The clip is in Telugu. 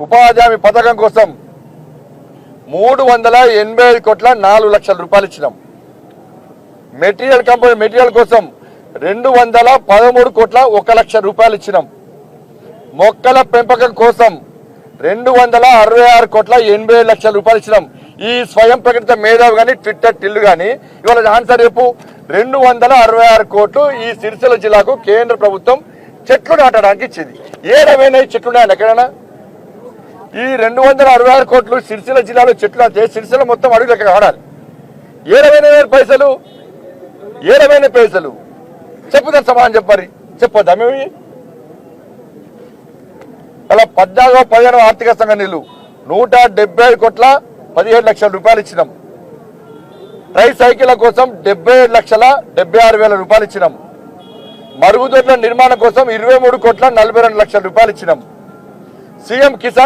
ఉపాధి హామీ పథకం కోసం 385 కోట్ల 4 లక్షల రూపాయలు ఇచ్చినాం. మెటీరియల్ కోసం 213 కోట్ల 1 లక్ష రూపాయలు ఇచ్చినాం. మొక్కల పెంపకం కోసం 266 కోట్ల 87 లక్షల రూపాయలు ఇచ్చినాం. ఈ స్వయం ప్రకటిత మేధావి కానీ ట్విట్టర్ టిల్లు కానీ ఇవాళ ఆన్సర్ చెప్పు. 266 కోట్లు ఈ సిరిసిల్ల జిల్లాకు కేంద్ర ప్రభుత్వం చెట్లు నాటడానికి ఇచ్చింది. ఏడవైనా చెట్లు నాయన ఎక్కడైనా ఈ 266 కోట్లు సిరిసిల్ల జిల్లాలో చెట్లు నాటే సిరిసిల్ల మొత్తం అడుగు లెక్క కావాలి. ఏడవైన పైసలు చెప్పుదా సమాధానం చెప్పాలి చెప్పొద్దా మేము. అలా 14-15 ఆర్థిక సంఘ నిధులు 175 కోట్ల 17 లక్షల రూపాయలు ఇచ్చినాం. ట్రై సైకిళ్ల కోసం 77 లక్షల 76 వేల రూపాయలు ఇచ్చినాం. మరుగుదొడ్ల నిర్మాణం కోసం 23 కోట్ల 42 లక్షల రూపాయలు ఇచ్చినాం. సీఎం కిసాన్